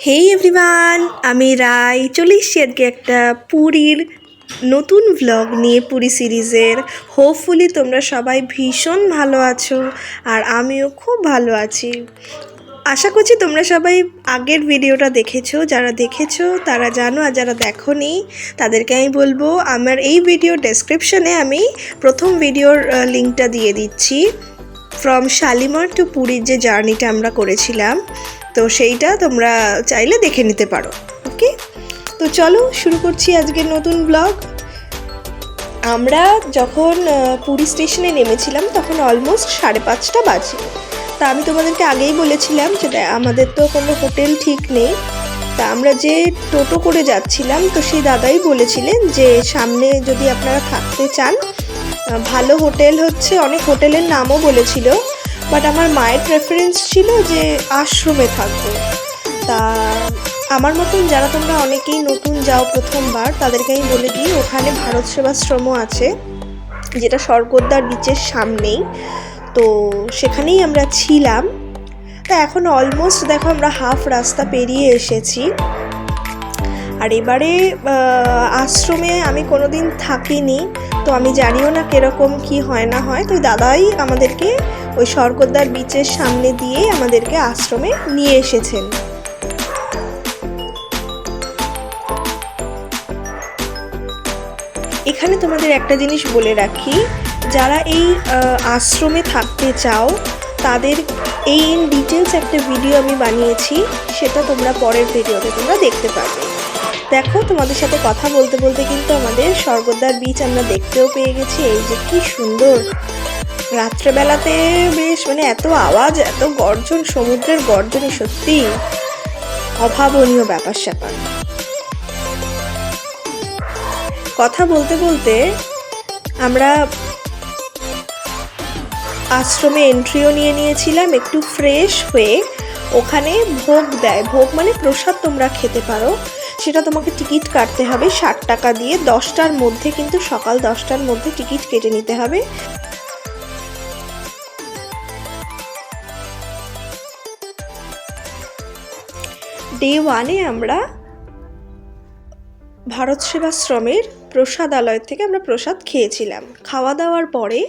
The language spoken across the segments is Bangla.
হেই এভরিওয়ান, আমি রাই চলে এসেছি আজকে একটা পুরীর নতুন ভ্লগ নিয়ে, পুরী সিরিজের। হোপফুলি তোমরা সবাই ভীষণ ভালো আছো আর আমিও খুব ভালো আছি। আশা করছি তোমরা সবাই আগের ভিডিওটা দেখেছো, যারা দেখেছো তারা জানো, আর যারা দেখোনি তাদেরকে আমি বলবো আমার এই ভিডিও ডেসক্রিপশনে আমি প্রথম ভিডিওর লিঙ্কটা দিয়ে দিচ্ছি। ফ্রম শালিমার টু পুরীর যে জার্নিটা আমরা করেছিলাম, তো সেইটা তোমরা চাইলে দেখে নিতে পারো। ওকে, তো চলো শুরু করছি আজকের নতুন ব্লগ। আমরা যখন পুরী স্টেশনে নেমেছিলাম তখন অলমোস্ট 5:30 বাজে। তা আমি তোমাদেরকে আগেই বলেছিলাম যে আমাদের তো কোনো হোটেল ঠিক নেই, তা আমরা যে টোটো করে যাচ্ছিলাম তো সেই দাদাই বলেছিলেন যে সামনে যদি আপনারা থাকতে চান ভালো হোটেল হচ্ছে, অনেক হোটেলের নামও বলেছিল, বাট আমার মায়ের প্রেফারেন্স ছিল যে আশ্রমে থাকবো। তা আমার মতন যারা তোমরা অনেকেই নতুন যাও প্রথমবার, তাদেরকে আমি বলে দিই ওখানে ভারত সেবাশ্রমও আছে, যেটা স্বর্গদ্বার বিচের সামনেই। তো সেখানেই আমরা ছিলাম। তা এখন অলমোস্ট দেখো আমরা হাফ রাস্তা পেরিয়ে এসেছি। আর এবারে আশ্রমে আমি কোনোদিন থাকিনি, তো আমি জানিও না কীরকম কি হয় না হয়। তো দাদাই আমাদেরকে ওই স্বর্গদ্বার বিচের সামনে দিয়ে আমাদেরকে আশ্রমে নিয়ে এসেছেন। এখানে তোমাদের একটা জিনিস বলে রাখি, যারা এই আশ্রমে থাকতে চাও তাদের এই ইন ডিটেলস একটা ভিডিও আমি বানিয়েছি, সেটা তোমরা পরের ভিডিওতে তোমরা দেখতে পাবে। দেখো, তোমাদের সাথে কথা বলতে বলতে কিন্তু আমাদের স্বর্গদ্বার বিচ আমরা দেখতেও পেয়ে গেছি। এই যে কি সুন্দর রাত্রেবেলাতে, বেশ এত আওয়াজ, এত গর্জন, সমুদ্রের গর্জনে সত্যি অভাবনীয় ব্যাপার স্যাপার। কথা বলতে বলতে আমরা আশ্রমে এন্ট্রিও নিয়ে নিয়েছিলাম। একটু ফ্রেশ হয়ে ওখানে ভোগ দেয়, ভোগ মানে প্রসাদ তোমরা খেতে পারো, সেটা তোমাকে টিকিট কাটতে হবে 60 টাকা দিয়ে। 10টার মধ্যে, কিন্তু সকাল 10টার মধ্যে টিকিট কেটে নিতে হবে। ডে 1-এ আমরা ভারত সেবাশ্রমের প্রসাদালয় থেকে আমরা প্রসাদ খেয়েছিলাম। খাওয়া দাওয়ার পরে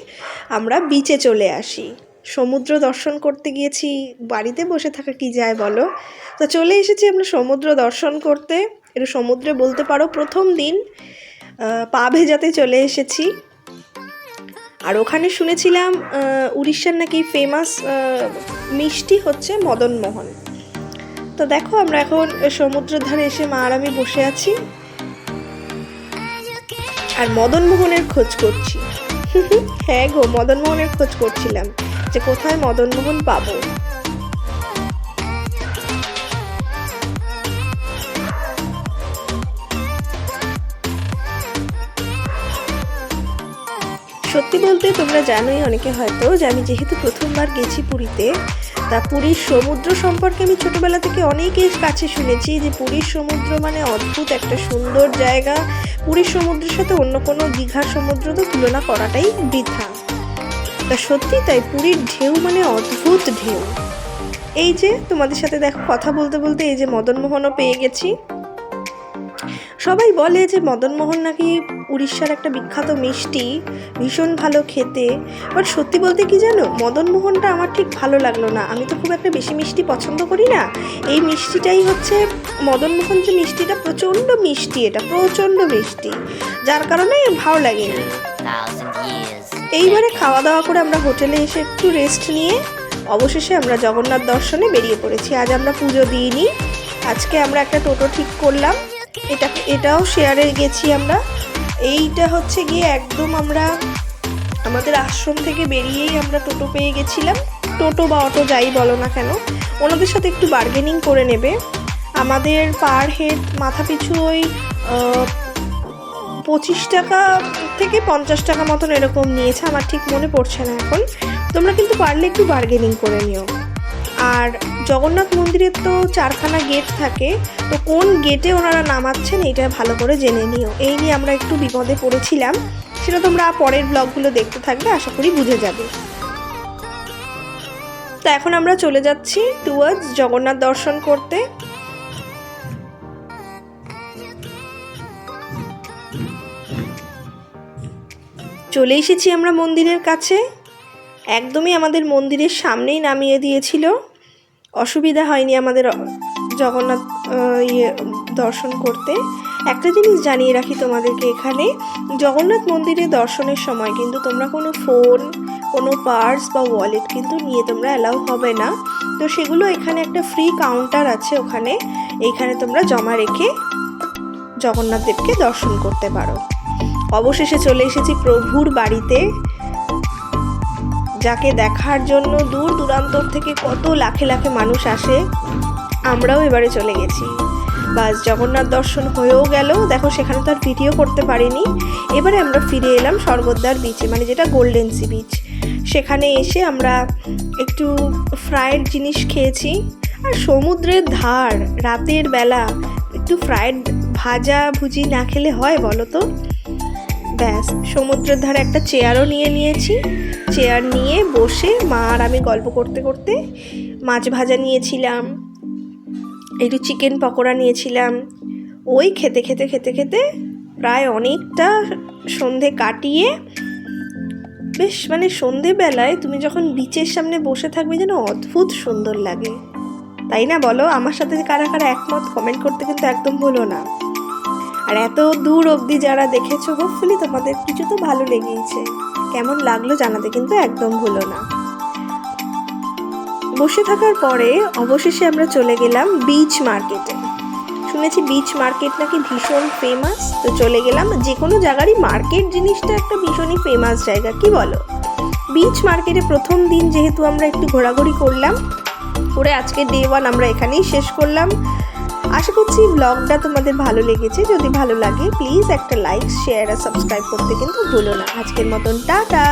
আমরা বিচে চলে আসি। সমুদ্র দর্শন করতে গিয়েছি, বাড়িতে বসে থাকা কি যায় বলো। তো চলে এসেছি আমরা সমুদ্র দর্শন করতে। একটু সমুদ্রে বলতে পারো প্রথম দিন পা ভেজাতে চলে এসেছি। আর ওখানে শুনেছিলাম উড়িষ্যার নাকি ফেমাস মিষ্টি হচ্ছে মদনমোহন। তো দেখো আমরা এখন সমুদ্রের ধারে এসে মা আর আমি বসে আছি আর মদনমোহনের খোঁজ করছি। হ্যাঁ গো, মদনমোহনের খোঁজ করছিলাম যে কোথায় মদনমোহন পাবো। সত্যি বলতে তোমরা জানোই অনেকে হয়তো যে আমি যেহেতু প্রথমবার গেছি পুরীতে, তা পুরীর সমুদ্র সম্পর্কে আমি ছোটোবেলা থেকে অনেকের কাছে শুনেছি যে পুরীর সমুদ্র অদ্ভুত একটা সুন্দর জায়গা। পুরীর সমুদ্রের সাথে অন্য কোনো দীঘার সমুদ্র তো তুলনা করাটাই বৃথা। তা সত্যি তাই, পুরীর ঢেউ অদ্ভুত ঢেউ। এই যে তোমাদের সাথে দেখো কথা বলতে বলতে এই যে মদনমোহনও পেয়ে গেছি। সবাই বলে যে মদনমোহন নাকি উড়িষ্যার একটা বিখ্যাত মিষ্টি, ভীষণ ভালো খেতে। বাট সত্যি বলতে কি জানো, মদনমোহনটা আমার ঠিক ভালো লাগলো না। আমি তো খুব একটা বেশি মিষ্টি পছন্দ করি না। এই মিষ্টিটাই হচ্ছে মদনমোহন, যে মিষ্টিটা প্রচণ্ড মিষ্টি, এটা প্রচণ্ড মিষ্টি, যার কারণে ভালো লাগেনি। এইবারে খাওয়া দাওয়া করে আমরা হোটেলে এসে একটু রেস্ট নিয়ে অবশেষে আমরা জগন্নাথ দর্শনে বেরিয়ে পড়েছি। আজ আমরা পুজো দিইনি, আজকে আমরা একটা টোটো ঠিক করলাম। এটাও শেয়ারে গেছি আমরা। এইটা হচ্ছে গিয়ে একদম আমরা আমাদের আশ্রম থেকে বেরিয়েই আমরা টোটো পেয়ে গেছিলাম। টোটো বা অটো যাই বলো না কেন, ওনাদের সাথে একটু বার্গেনিং করে নেবে। আমাদের পার হেড মাথা পিছু ওই 25 টাকা থেকে 50 টাকা মতন এরকম নিয়েছে, আমার ঠিক মনে পড়ছে না এখন। তোমরা কিন্তু পারলে একটু বার্গেনিং করে নিও। আর জগন্নাথ মন্দিরের তো 4খানা গেট থাকে, তো কোন গেটে ওনারা নামাচ্ছেন এটা ভালো করে জেনে নিও। এই নিয়ে আমরা একটু বিপদে পড়েছিলাম, সেটা তোমরা পরের ব্লগগুলো দেখতে থাকবে, আশা করি বুঝে যাবে। তো এখন আমরা চলে যাচ্ছি টুয়ার্ডস জগন্নাথ দর্শন করতে। চলে এসেছি আমরা মন্দিরের কাছে। একদমই আমাদের মন্দিরের সামনেই নামিয়ে দিয়েছিল, অসুবিধা হয়নি আমাদের জগন্নাথ দর্শন করতে। একটা জিনিস জানিয়ে রাখি তোমাদেরকে, এখানে জগন্নাথ মন্দিরে দর্শনের সময় কিন্তু তোমরা কোনো ফোন, কোনো পার্স বা ওয়ালেট কিন্তু নিয়ে তোমরা অ্যালাউ হবে না। তো সেগুলো এখানে একটা ফ্রি কাউন্টার আছে, এইখানে তোমরা জমা রেখে জগন্নাথ দেবকে দর্শন করতে পারো। অবশেষে চলে এসেছি প্রভুর বাড়িতে, যাকে দেখার জন্য দূর দূরান্তর থেকে কত লাখে লাখে মানুষ আসে। আমরাও এবারে চলে গেছি, বাস জগন্নাথ দর্শন হয়েও গেল। দেখো সেখানে তো আর ভিডিও করতে পারিনি। এবারে আমরা ফিরে এলাম স্বর্গদ্বার বিচে, মানে যেটা গোল্ডেন সি বিচ। সেখানে এসে আমরা একটু ফ্রায়েড জিনিস খেয়েছি। আর সমুদ্রের ধার, রাতের বেলা একটু ফ্রায়েড ভাজা ভুজি না খেলে হয় বলো তো? ব্যাস, সমুদ্রের ধারে একটা চেয়ারও নিয়েছি। চেয়ার নিয়ে বসে মা আর আমি গল্প করতে করতে মাছ ভাজা নিয়েছিলাম, একটু চিকেন পকোড়া নিয়েছিলাম। ওই খেতে খেতে খেতে খেতে প্রায় অনেকটা সন্ধে কাটিয়ে, বেশ মানে সন্ধেবেলায় তুমি যখন বিচের সামনে বসে থাকবে যেন অদ্ভুত সুন্দর লাগে, তাই না বলো? আমার সাথে কারা কারা একমত কমেন্ট করতে কিন্তু একদম ভুলো না। আর এত দূর অবধি যারা দেখেছো, হোপফুলি তোমাদের কিছু তো ভালো লেগেইছে। কেমন লাগলো জানাতে কিন্তু একদম ভুলো না। বসে থাকার পরে অবশেষে আমরা চলে গেলাম বিচ মার্কেটে। শুনেছি বিচ মার্কেট নাকি ভীষণ ফেমাস, তো চলে গেলাম। যে কোনো জায়গারই মার্কেট জিনিসটা একটা ভীষণই ফেমাস জায়গা, কি বলো? বিচ মার্কেটে প্রথম দিন যেহেতু আমরা একটু ঘোরাঘুরি করলাম, করে আজকে ডে 1 আমরা এখানেই শেষ করলাম। আশা করছি ব্লগটা তোমাদের ভালো লেগেছে। যদি ভালো লাগে প্লিজ একটা লাইক, শেয়ার আর সাবস্ক্রাইব করতে কিন্তু ভুলো না। আজকের মতন টাটা।